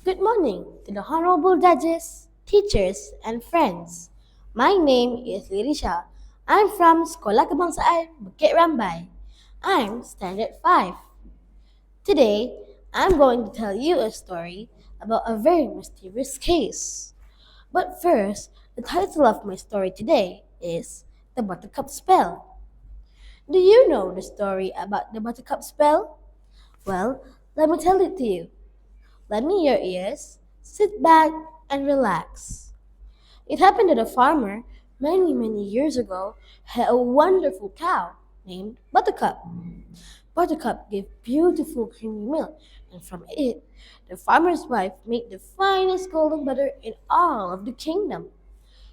Good morning to the honorable judges, teachers, and friends. My name is Lirisha. I'm from Sekolah Kebangsaan Bukit Rambai. I'm Standard 5. Today, I'm going to tell you a story about a very mysterious case. But first, the title of my story today is The Buttercup Spell. Do you know the story about the Buttercup Spell? Well, let me tell it to you. Lend me your ears, sit back, and relax. It happened that a farmer, many years ago, had a wonderful cow named Buttercup. Buttercup gave beautiful creamy milk, and from it, the farmer's wife made the finest golden butter in all of the kingdom.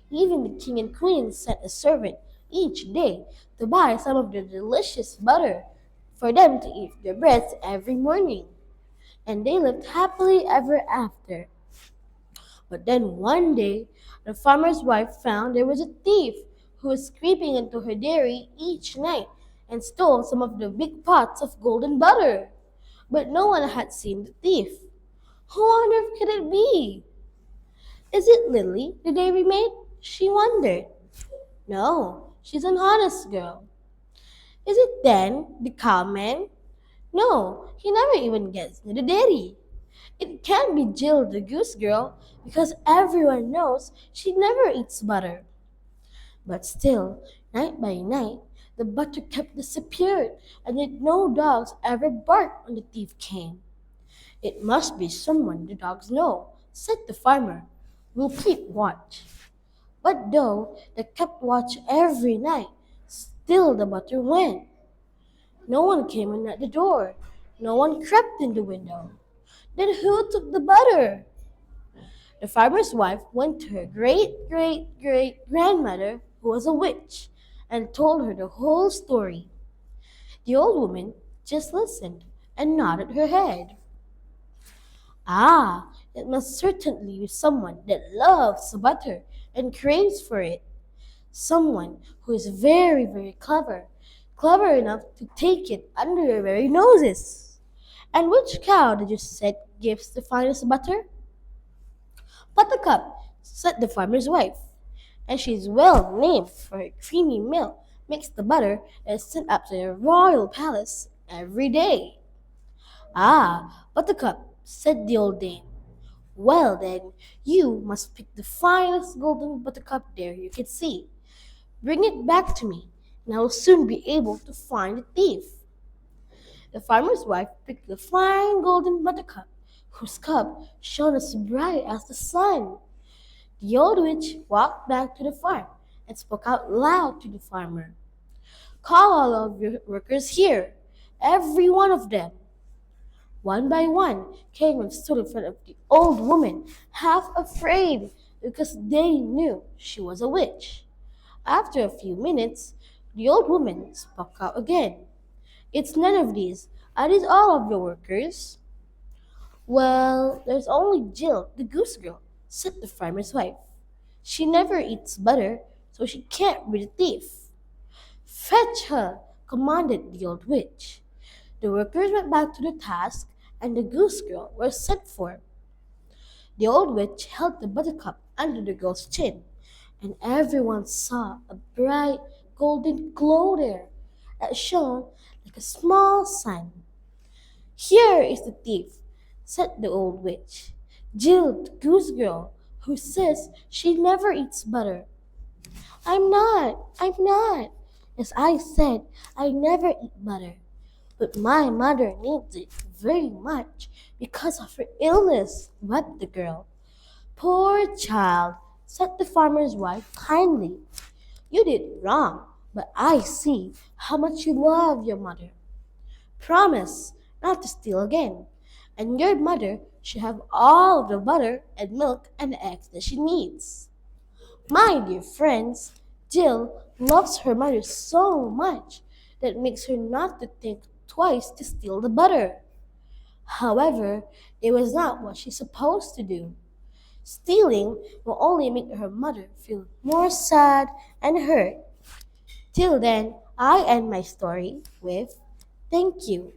Even the king and queen sent a servant each day to buy some of the delicious butter for them to eat their breads every morning. And they lived happily ever after. But then one day, the farmer's wife found there was a thief who was creeping into her dairy each night and stole some of the big pots of golden butter. But no one had seen the thief. Who on earth could it be? Is it Lily, the dairy maid? She wondered. No, she's an honest girl. Is it Dan, the cowman? No, he never even gets near the dairy. It can't be Jill the goose girl because everyone knows she never eats butter. But still, night by night, the butter kept disappeared, and yet no dogs ever barked when the thief came. It must be someone the dogs know, said the farmer. We'll keep watch. But though they kept watch every night, still the butter went. No one came in at the door. No one crept in the window. Then who took the butter? The farmer's wife went to her great grandmother, who was a witch, and told her the whole story. The old woman just listened and nodded her head. Ah, it must certainly be someone that loves butter and craves for it. Someone who is very clever, clever enough to take it under your very noses. And which cow did you say gives the finest butter? Buttercup, said the farmer's wife, and she is well named for her creamy milk makes the butter and is sent up to the royal palace every day. Ah, Buttercup, said the old dame. Well then, you must pick the finest golden buttercup there you can see. Bring it back to me, and I will soon be able to find the thief. The farmer's wife picked the fine golden buttercup, whose cup shone as bright as the sun. The old witch walked back to the farm and spoke out loud to the farmer. Call all of your workers here, every one of them. One by one came and stood in front of the old woman, half afraid because they knew she was a witch. After a few minutes, the old woman spoke out again. It's none of these. Are these all of your workers? Well, there's only Jill, the goose girl, said the farmer's wife. She never eats butter, so she can't be the thief. Fetch her, commanded the old witch. The workers went back to the task, and the goose girl was sent for. The old witch held the buttercup under the girl's chin, and everyone saw a bright golden glow there that shone like a small sun. Here is the thief, said the old witch. Jill, the goose girl, who says she never eats butter. I'm not. As I said, I never eat butter. But my mother needs it very much because of her illness, wept the girl. Poor child, said the farmer's wife kindly. You did wrong, but I see how much you love your mother. Promise not to steal again, and your mother should have all the butter and milk and eggs that she needs. My dear friends, Jill loves her mother so much that it makes her not to think twice to steal the butter. However, it was not what she's supposed to do. Stealing will only make her mother feel more sad and hurt. Till then, I end my story with thank you.